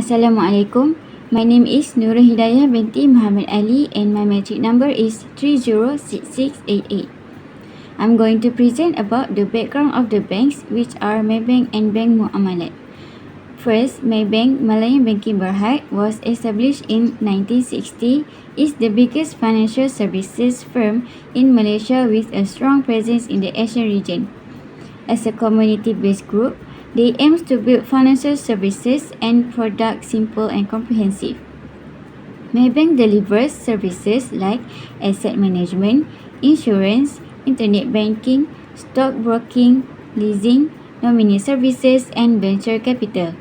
Assalamualaikum. My name is Nurul Hidayah binti Muhammad Ali and my matric number is 306688. I'm going to present about the background of the banks, which are Maybank and Bank Muamalat. First, Maybank Malayan Banking Berhad was established in 1960, is the biggest financial services firm in Malaysia with a strong presence in the Asian region. As a community-based group, they aim to build financial services and products simple and comprehensive. Maybank delivers services like asset management, insurance, internet banking, stockbroking, leasing, nominee services, and venture capital.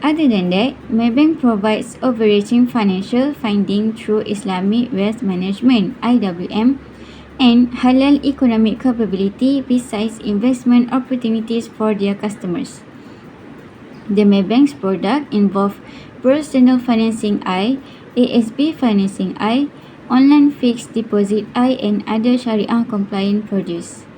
Other than that, Maybank provides overarching financial funding through Islamic Wealth Management (IWM) and halal economic capability besides investment opportunities for their customers. The Maybank's product involve personal financing I, ASB financing I, online fixed deposit I, and other Sharia compliant products.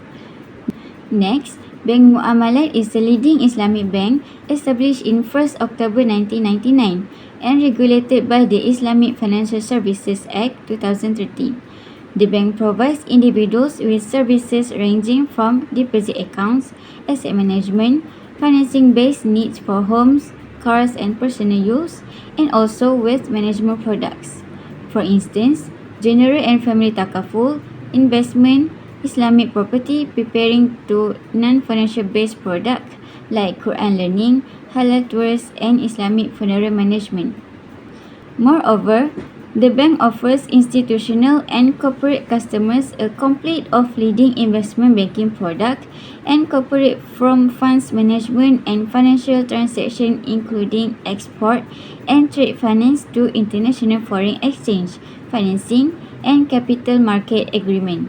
Next, Bank Muamalat is the leading Islamic bank established in 1st October 1999 and regulated by the Islamic Financial Services Act 2013. The bank provides individuals with services ranging from deposit accounts, asset management, financing-based needs for homes, cars and personal use, and also wealth management products. For instance, general and family takaful, investment, Islamic property, preparing to non-financial based products like Quran learning, halal tours, and Islamic funeral management. Moreover, the bank offers institutional and corporate customers a complete of leading investment banking product and corporate from funds management and financial transaction including export and trade finance to international foreign exchange, financing, and capital market agreement.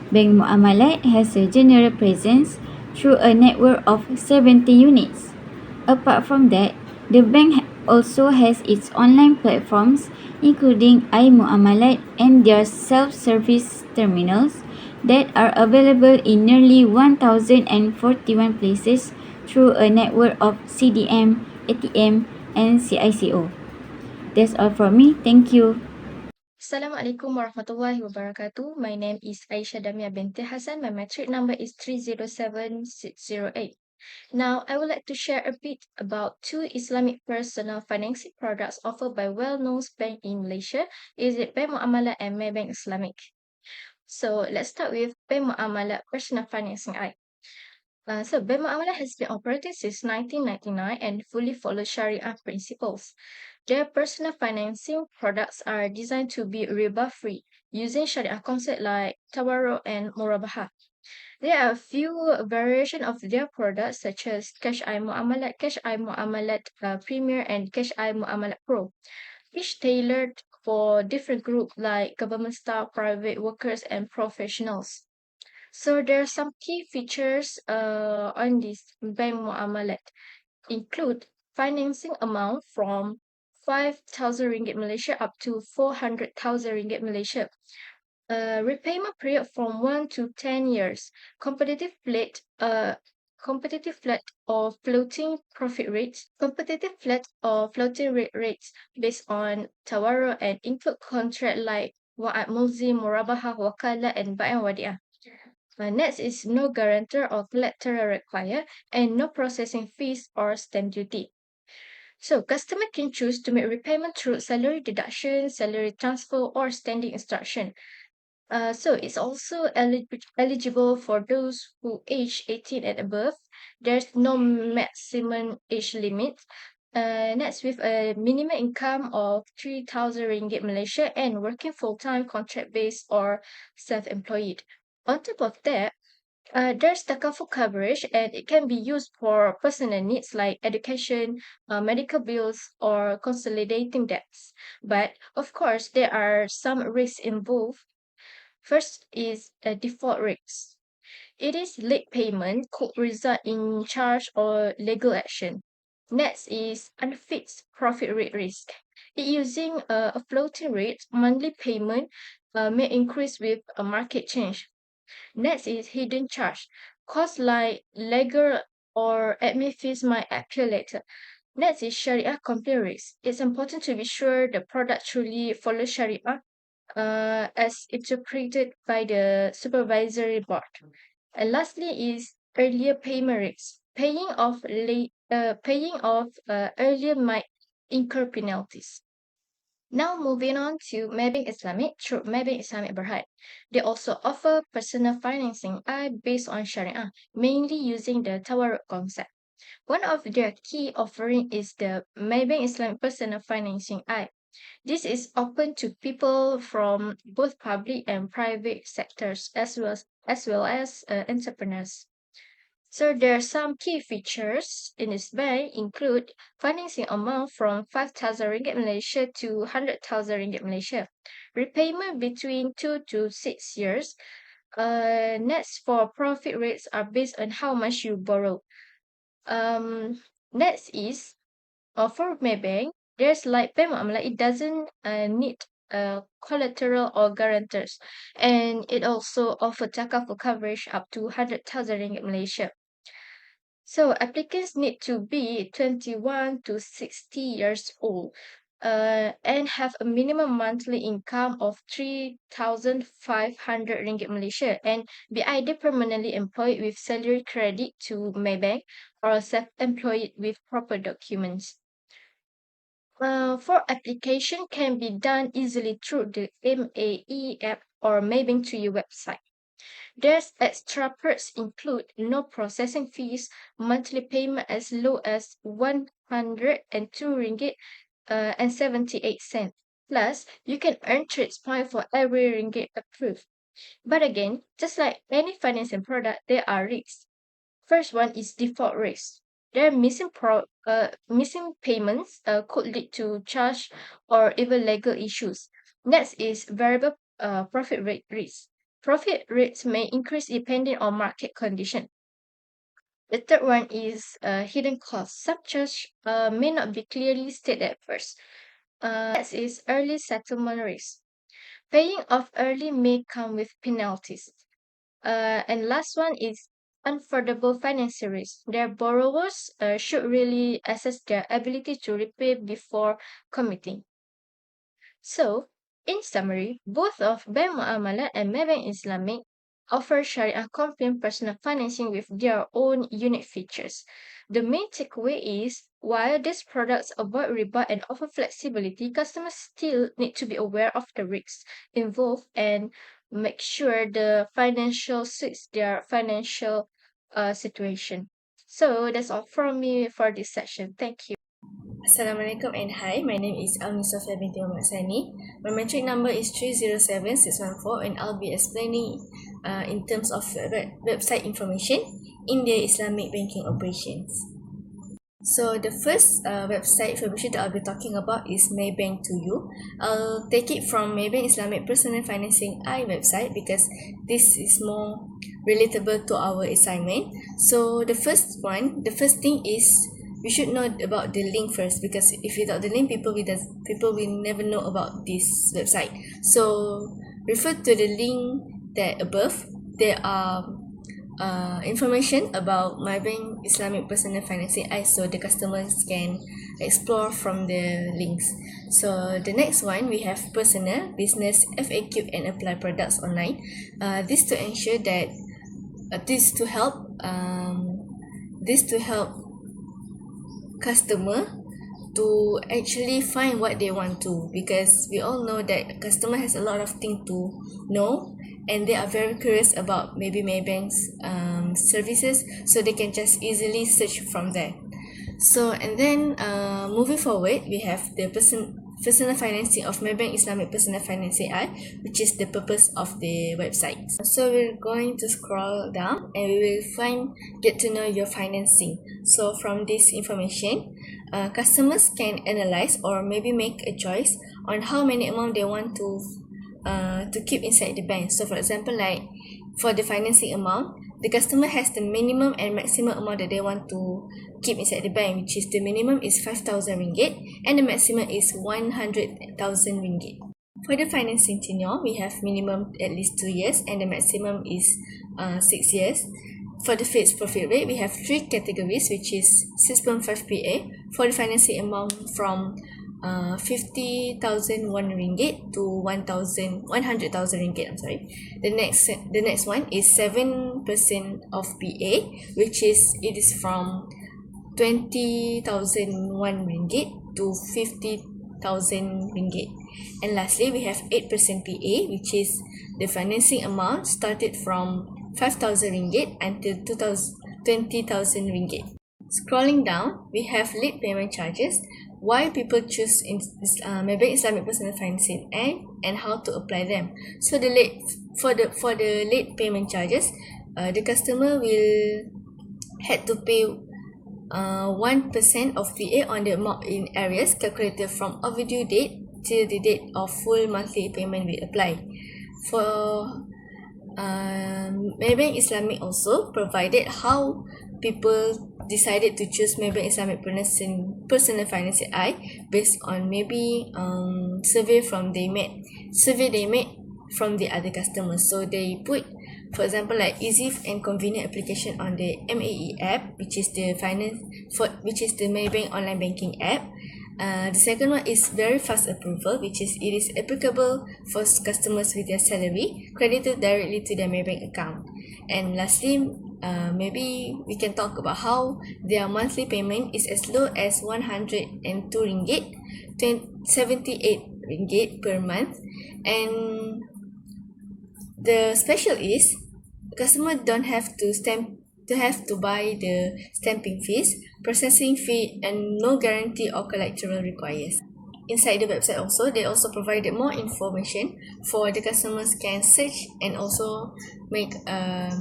Bank Muamalat has a general presence through a network of 70 units. Apart from that, the bank also has its online platforms including iMuamalat and their self-service terminals that are available in nearly 1,041 places through a network of CDM, ATM, and CICO. That's all from me. Thank you. Assalamualaikum warahmatullahi wabarakatuh. My name is Aisyah Damia binti Hassan. My matric number is 307608. Now, I would like to share a bit about two Islamic personal financing products offered by well-known bank in Malaysia. Is it Bank Muamalat and Maybank Islamic? So, let's start with Bank Muamalat Personal Financing I. Bank Muamalat has been operating since 1999 and fully follows Sharia principles. Their personal financing products are designed to be riba-free, using Sharia concepts like tawarruk and murabaha. There are a few variations of their products such as Cash I Muamalat Premier, and Cash I Muamalat Pro, each tailored for different groups like government staff, private workers, and professionals. So there are some key features on this Bank Muamalat include financing amount from 5,000 ringgit Malaysia up to 400,000 ringgit Malaysia. Repayment period from 1 to 10 years. Competitive flat or floating profit rates. Competitive flat or floating rate rates based on tawarruk and include contract like wa'ad mulzim, murabaha, wakalah, and bai'an wadi'ah. Next is no guarantor or collateral required and no processing fees or stamp duty. So customer can choose to make repayment through salary deduction, salary transfer, or standing instruction. So it's also eligible for those who age 18 and above. There's no maximum age limit. That's with a minimum income of 3,000 ringgit Malaysia and working full-time, contract-based, or self-employed. On top of that, there's takaful coverage and it can be used for personal needs like education, medical bills, or consolidating debts. But of course, there are some risks involved. First is a default risk. It is late payment could result in charge or legal action. Next is unfixed profit rate risk. Using a floating rate, monthly payment may increase with a market change. Next is hidden charge. Costs like legal or admin fees might accumulate. Next is Sharia compliance risk. It's important to be sure the product truly follows Sharia as interpreted by the supervisory board. And lastly is earlier payment risk. Paying off earlier might incur penalties. Now moving on to Maybank Islamic through Maybank Islamic Berhad. They also offer personal financing based on Sharia, mainly using the Tawarruk concept. One of their key offering is the Maybank Islamic Personal Financing I. This is open to people from both public and private sectors as well as entrepreneurs. So there are some key features in this bank include financing amount from 5,000 ringgit Malaysia to 100,000 ringgit Malaysia. Repayment between 2 to 6 years. Nets for profit rates are based on how much you borrow. Next is for Maybank, there's like bank muamalah, it doesn't need collateral or guarantors, and it also offers takaful coverage up to 100,000 ringgit Malaysia. So applicants need to be 21 to 60 years old and have a minimum monthly income of 3,500 ringgit Malaysia and be either permanently employed with salary credit to Maybank or self-employed with proper documents. For application can be done easily through the MAE app or Maybank to your website. There's extra perks include no processing fees, monthly payment as low as 102 ringgit and 78 cents. Plus, you can earn trades point for every ringgit approved. But again, just like any financing product, there are risks. First one is default risk. There are missing payments could lead to charge or even legal issues. Next is variable profit rate risk. Profit rates may increase depending on market condition. The third one is hidden costs. Some charge may not be clearly stated at first. Next is early settlement risk. Paying off early may come with penalties. And last one is unaffordable financial risk. Their borrowers should really assess their ability to repay before committing. So, in summary, both of Bank Muamalat and Maybank Islamic offer Sharia compliant personal financing with their own unique features. The main takeaway is while these products avoid riba and offer flexibility, customers still need to be aware of the risks involved and make sure the financial suits their financial situation. So that's all from me for this session. Thank you. Assalamualaikum and hi, my name is Bibek2013 Islamic. My metric number is 307614 and I'll be explaining in terms of website information in the Islamic banking operations. So the first website information that I'll be talking about is Maybank2U. I'll take it from Maybank Islamic Personal Financing I website because this is more relatable to our assignment. So the first thing is we should know about the link first, because if without the link, people will never know about this website. So refer to the link that above. There are information about Maybank Islamic Personal Financing I, so the customers can explore from the links. So the next one, we have personal, business, FAQ and apply products online. This to ensure that this to help customer to actually find what they want to, because we all know that customer has a lot of things to know and they are very curious about maybe Maybank's services, so they can just easily search from there. So and then moving forward, we have the personal financing of Maybank Islamic Personal Financing I, which is the purpose of the website. So we're going to scroll down and we will get to know your financing. So from this information, customers can analyze or maybe make a choice on how many amount they want to keep inside the bank. So for example, like for the financing amount, the customer has the minimum and maximum amount that they want to keep inside the bank, which is the minimum is 5,000 ringgit and the maximum is 100,000 ringgit. For the financing tenure, we have minimum at least 2 years and the maximum is 6 years. For the fixed profit rate, we have 3 categories, which is 6.5 PA, for the financing amount from 50,000 ringgit to 100,000 ringgit. I'm sorry. The next one is 7% of PA, which is from 20,001 ringgit to 50,000 ringgit. And lastly, we have 8% PA, which is the financing amount started from 5,000 ringgit until 20,000 ringgit. Scrolling down, we have late payment charges, why people choose Maybank Islamic Personal Financing and how to apply them. So for the late payment charges, the customer will had to pay 1% of PA on the amount in arrears calculated from overdue date till the date of full monthly payment will apply. For Maybank Islamic also provided how people decided to choose Maybank Islamic Personal Financing based on maybe survey they made from the other customers. So they put, for example, like easy and convenient application on the MAE app, which is the Maybank online banking app. The second one is very fast approval, it is applicable for customers with their salary credited directly to their Maybank account. And lastly, maybe we can talk about how their monthly payment is as low as 102 ringgit, 78 ringgit per month. And the special is customer don't have to buy the stamping fees, processing fee, and no guarantee or collateral requires. Inside the website also, they also provided more information for the customers can search and also make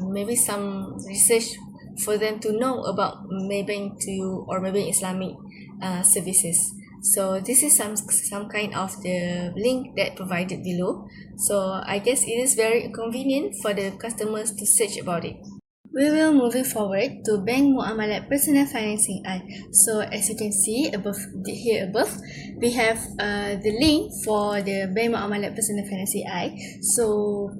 maybe some research for them to know about Maybank or Maybank Islamic services. So this is some kind of the link that provided below. So I guess it is very convenient for the customers to search about it. We will moving forward to Bank Muamalat Personal Financing I. So as you can see above, we have the link for the Bank Muamalat Personal Financing I. So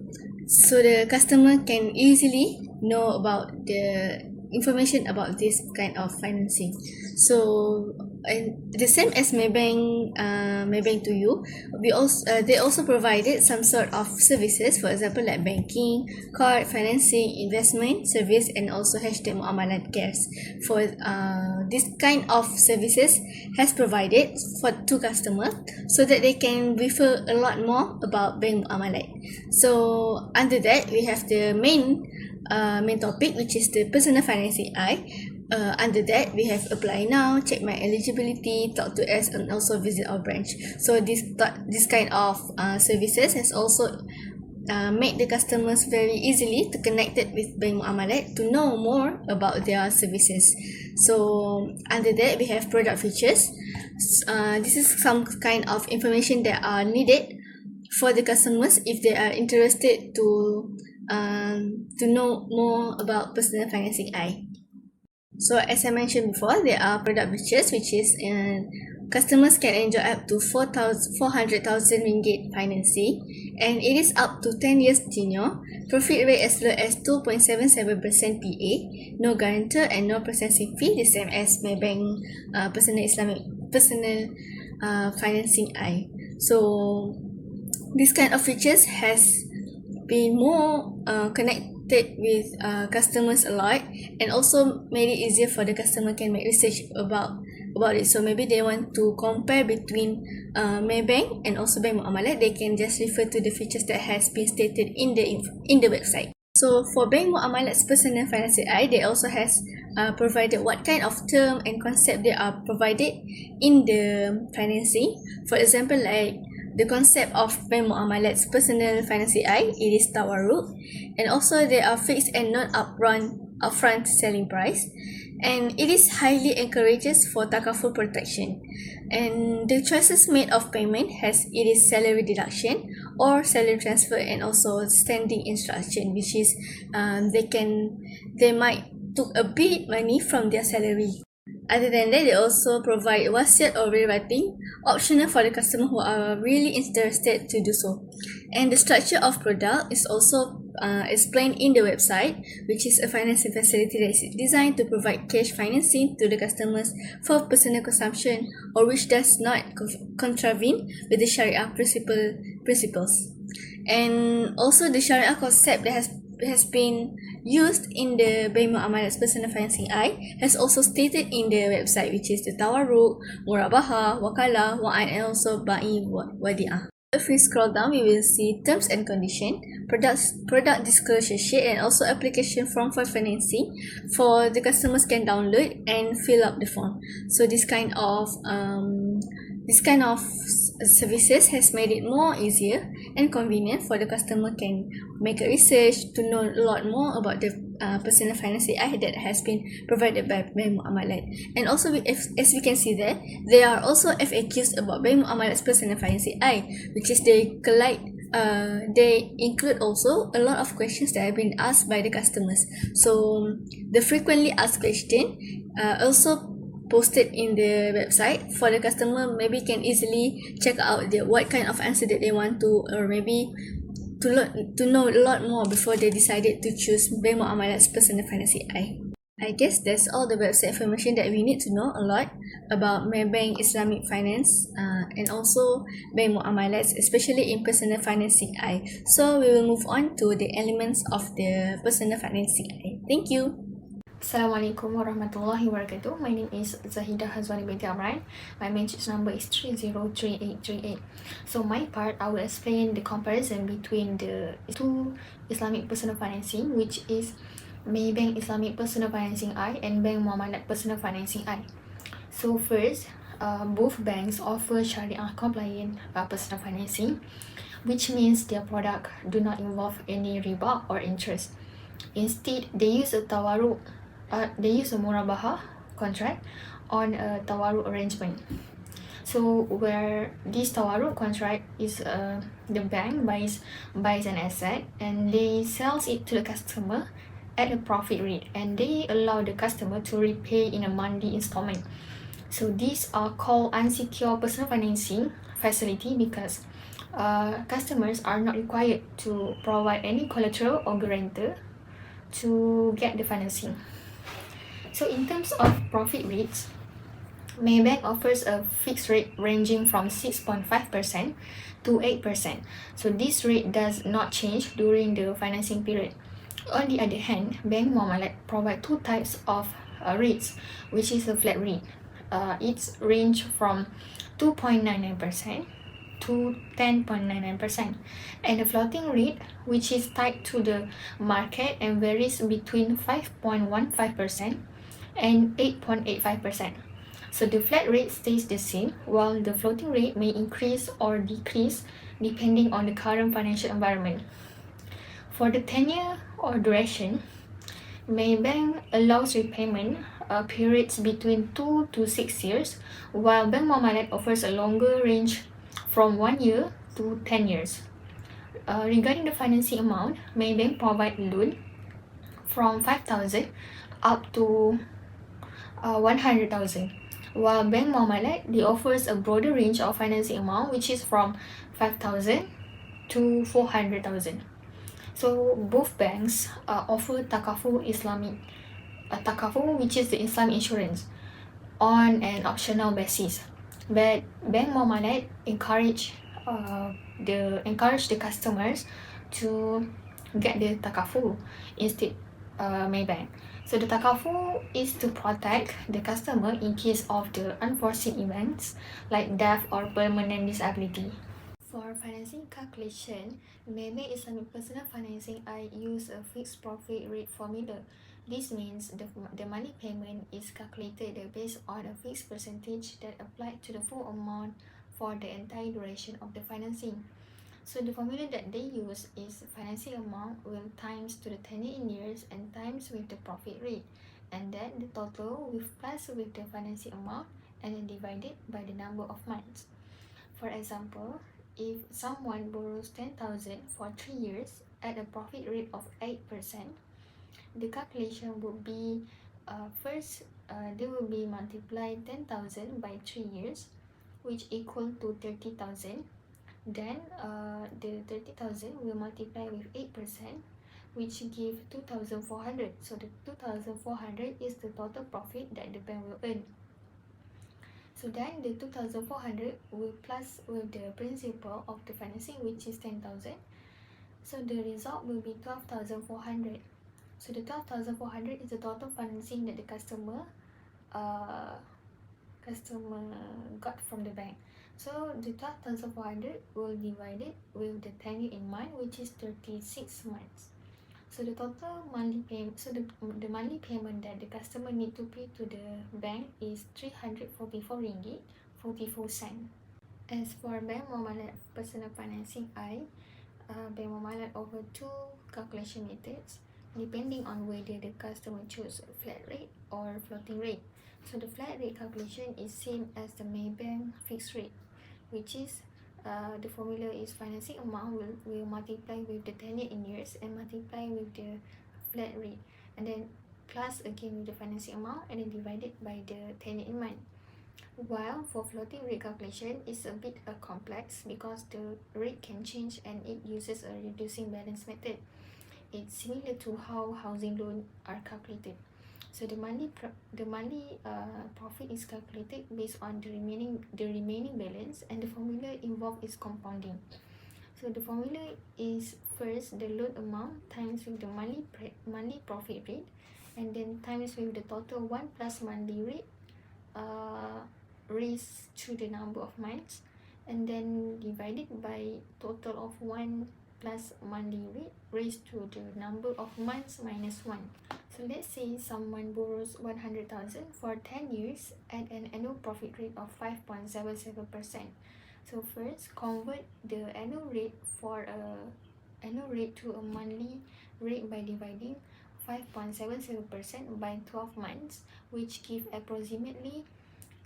the customer can easily know about the information about this kind of financing. So and the same as Maybank to you, they also provided some sort of services, for example like banking, card, financing, investment service, and also #Muamalat Cares. For this kind of services has provided to customer so that they can refer a lot more about Bank Muamalat. So under that we have the main topic, which is the personal financing I. Under that we have apply now, check my eligibility, talk to us, and also visit our branch. So this kind of services has also made the customers very easily to connect it with Bank Muamalat to know more about their services. So under that we have product features. This is some kind of information that are needed for the customers if they are interested to know more about personal financing I. So as I mentioned before, there are product features, which is customers can enjoy up to 400,000 ringgit financing, and it is up to 10 years tenure, profit rate as low as 2.77% PA, no guarantor and no processing fee, the same as Maybank Personal Financing I. So this kind of features has been more connected with customers a lot, and also made it easier for the customer can make research about it. So maybe they want to compare between Maybank and also Bank Muamalat, they can just refer to the features that has been stated in the website. So for Bank Muamalat's personal financing I, they also has provided what kind of term and concept they are provided in the financing. For example, like the concept of Bank Muamalat's personal financing I, it is tawarruk, and also there are fixed and non-upfront selling price, and it is highly encourages for takaful protection. And the choices made of payment it is salary deduction or salary transfer, and also standing instruction, which is they might took a bit money from their salary. Other than that, they also provide wasiat or rewriting, optional for the customer who are really interested to do so. And the structure of product is also explained in the website, which is a financing facility that is designed to provide cash financing to the customers for personal consumption, or which does not contravene with the Sharia principles. And also the Sharia concept that has been used in the Bank Muamalat Personal Financing I has also stated in the website, which is the Tawarruk, Murabaha, Wakalah, Wa'ad, and also Ba'i Wadi'ah. If we scroll down, we will see terms and condition, product disclosure sheet, and also application form for financing for the customers can download and fill up the form. So this kind of services has made it more easier and convenient for the customer can make a research to know a lot more about the personal financing that has been provided by Bank Muamalat. And also as we can see there are also FAQs about Bank Muamalat's personal financing which is they include also a lot of questions that have been asked by the customers. So the frequently asked question also posted in the website for the customer maybe can easily check out what kind of answer that they want to, or maybe to know a lot more before they decided to choose Bank Muamalat's personal financing I guess that's all the website information that we need to know a lot about Maybank Islamic Finance and also Bank Muamalat, especially in personal financing So we will move on to the elements of the personal financing Thank you. Assalamualaikum warahmatullahi wabarakatuh. My name is Zahidah Hazwani binti Amran. My matrix number is 303838. So my part, I will explain the comparison between the two Islamic personal financing, which is Maybank Islamic Personal Financing and Bank Muamalat Personal Financing So first, both banks offer Sharia compliant personal financing, which means their product do not involve any riba or interest. Instead, they use a murabaha contract on a tawarruk arrangement. So where this tawarruk contract is the bank buys an asset and they sells it to the customer at a profit rate, and they allow the customer to repay in a monthly installment. So these are called unsecured personal financing facility because customers are not required to provide any collateral or guarantor to get the financing. So in terms of profit rates, Maybank offers a fixed rate ranging from 6.5% to 8%. So this rate does not change during the financing period. On the other hand, Bank Muamalat provide two types of rates, which is a flat rate. It's range from 2.99% to 10.99%, and a floating rate, which is tied to the market and varies between 5.15% and 8.85%. So the flat rate stays the same, while the floating rate may increase or decrease depending on the current financial environment. For the tenure or duration, Maybank allows repayment periods between 2 to 6 years, while Bank Muamalat offers a longer range from 1 year to 10 years. Regarding the financing amount, Maybank provide loan from 5,000 up to 100,000, while Bank Muamalat they offers a broader range of financing amount, which is from 5,000 to 400,000. So both banks offer takaful Islamic, takaful, which is the Islamic insurance, on an optional basis. But Bank Muamalat encourage the customers to get the takaful instead Maybank. So the takaful is to protect the customer in case of the unforeseen events like death or permanent disability. For financing calculation, Maybank Islamic Personal Financing use a fixed profit rate formula. This means the money payment is calculated based on a fixed percentage that applied to the full amount for the entire duration of the financing. So the formula that they use is financing amount will times to the tenure in years and times with the profit rate, and then the total with plus with the financing amount and then divided by the number of months. For example, if someone borrows 10,000 for 3 years at a profit rate of 8%, the calculation would be first they will be multiply 10,000 by 3 years, which equal to 30,000. Then the 30,000 will multiply with 8%, which give 2,400. So the 2,400 is the total profit that the bank will earn. So then the 2,400 will plus with the principal of the financing, which is 10,000. So the result will be 12,400. So the 12,400 is the total financing that the customer got from the bank. So the 12,400 will divide it with the tenure in mind, which is 36 months. So the total monthly payment, so the monthly payment that the customer need to pay to the bank is 344 ringgit 44 cent. As for bank muamalat personal financing, bank muamalat over two calculation methods depending on whether the customer choose a flat rate or floating rate. So the flat rate calculation is same as the Maybank fixed rate, which is the formula is financing amount will multiply with the tenure in years and multiply with the flat rate, and then plus again with the financing amount and then divided by the tenure in month. While for floating rate calculation is a bit complex because the rate can change and it uses a reducing balance method. It's similar to how housing loan are calculated. So the monthly profit is calculated based on the remaining balance, and the formula involved is compounding. So the formula is first the loan amount times with the monthly profit rate, and then times with the total 1 plus monthly rate raised to the number of months, and then divided by total of 1 plus monthly rate raised to the number of months minus 1. So let's say someone borrows 100,000 for 10 years at an annual profit rate of 5.77%. So first, convert the annual rate to a monthly rate by dividing 5.77% by 12 months, which give approximately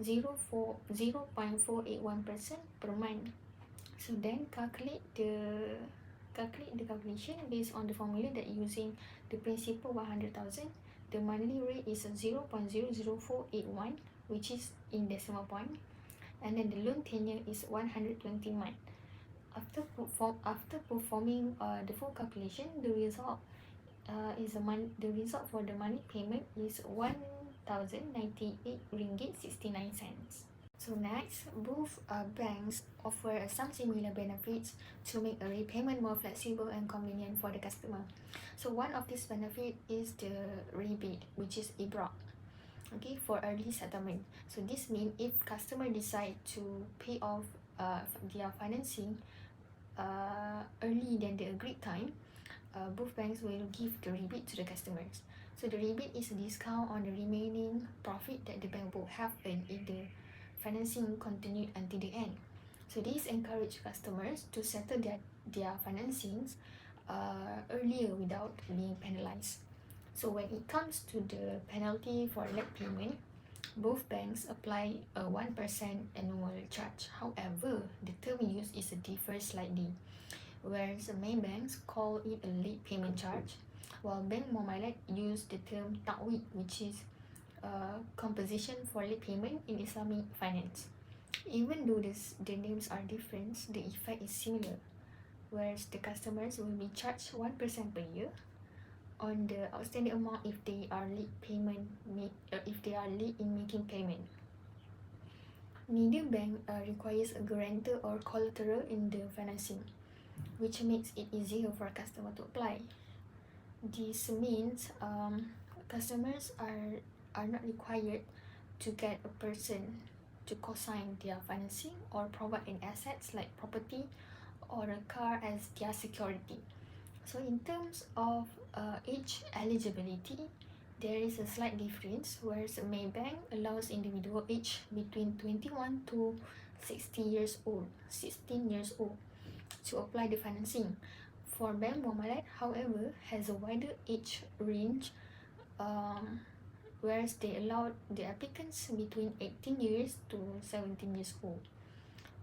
0.481% per month. So then calculate the calculation based on the formula that using the principal 100,000. The monthly rate is 0.00481, which is in decimal point, and then the loan tenure is 120 months. After performing the full calculation, the result for the monthly payment is 1,098 ringgit 69 cents. So next, both banks offer some similar benefits to make a repayment more flexible and convenient for the customer. So one of these benefits is the rebate, which is IBROC, okay, for early settlement. So this means if customer decide to pay off their financing early than the agreed time, both banks will give the rebate to the customers. So the rebate is a discount on the remaining profit that the bank will have earned if the financing continued until the end. So this encourage customers to settle their financings earlier without being penalized. So when it comes to the penalty for late payment, both banks apply a 1% annual charge. However, the term used differs slightly, whereas the main banks call it a late payment charge, while Bank Muamalat use the term ta'wid, which is composition for late payment in Islamic finance. Even though the names are different, the effect is similar, whereas the customers will be charged 1% per year on the outstanding amount if they are late in making payment. Neither bank requires a guarantor or collateral in the financing, which makes it easier for a customer to apply. This means customers are not required to get a person to co-sign their financing or provide an assets like property or a car as their security. So in terms of age eligibility, there is a slight difference, whereas Maybank allows individual age between 21 to 16 years old to apply the financing. For Bank Muamalat, however, has a wider age range, whereas they allow the applicants between 18 years to 17 years old.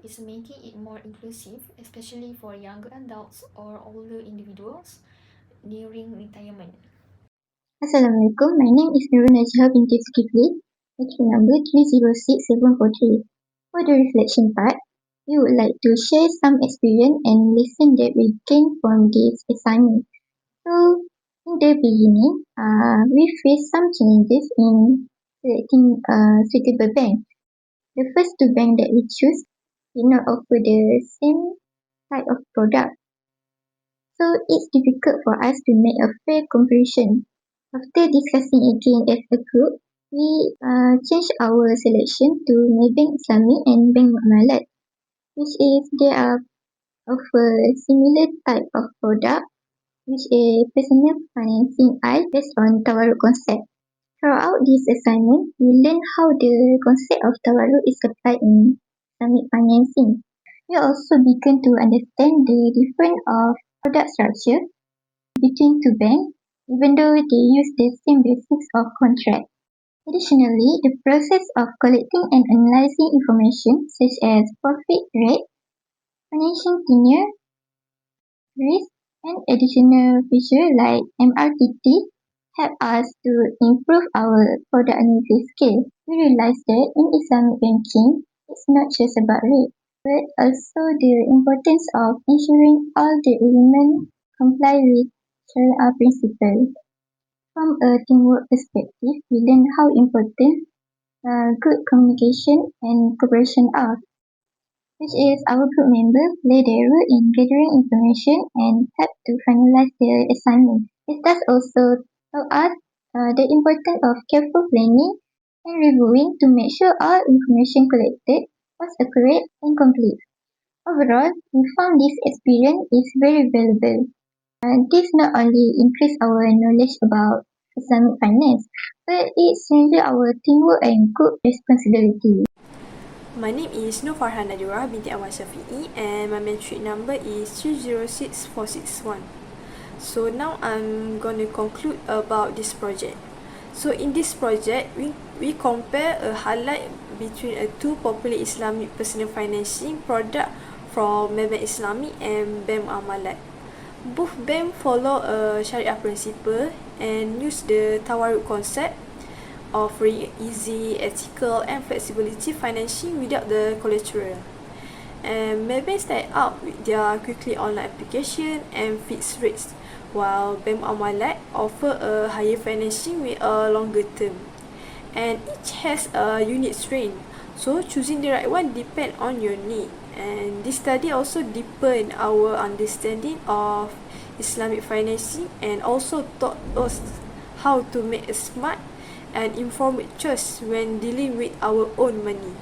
It's making it more inclusive, especially for younger adults or older individuals nearing retirement. Assalamualaikum, my name is Najha binti Zulkifli, entry number 306743. For the reflection part, we would like to share some experience and lesson that we gained from this assignment. So, In the beginning, we faced some challenges in selecting a suitable bank. The first two banks that we choose did not offer the same type of product, so it's difficult for us to make a fair comparison. After discussing again as a group, we changed our selection to Maybank Islamic and Bank Muamalat, which is they are of a similar type of product, which is personal financing based on Tawarruk concept. Throughout this assignment, we learned how the concept of Tawarruk is applied in Islamic financing. We also began to understand the difference of product structure between two banks, even though they use the same basics of contract. Additionally, the process of collecting and analyzing information such as profit rate, financing tenure, risk, and additional features like MRTT help us to improve our product analysis skill. We realized that in Islamic banking, it's not just about rate, but also the importance of ensuring all the elements comply with Sharia principles. From a teamwork perspective, we learn how important good communication and cooperation are, which is our group members play their role in gathering information and help to finalize the assignment. It does also taught us the importance of careful planning and reviewing to make sure all information collected was accurate and complete. Overall, we found this experience is very valuable. This not only increased our knowledge about Islamic finance, but it strengthened our teamwork and group responsibility. My name is Nur Farhan Nadira binti Awan Syafi'i and my metric number is 306461. So now I'm going to conclude about this project. So in this project, we compare a highlight between two popular Islamic personal financing product from Maybank Islamic and Bank Muamalat. Both banks follow a Sharia principle and use the Tawarruk concept, offering easy, ethical and flexibility financing without the collateral. And Maybank stand out with their quickly online application and fixed rates, while Bank Muamalat offer a higher financing with a longer term. And each has a unique strength, so choosing the right one depends on your need. And this study also deepened our understanding of Islamic financing and also taught us how to make a smart and informed choice when dealing with our own money.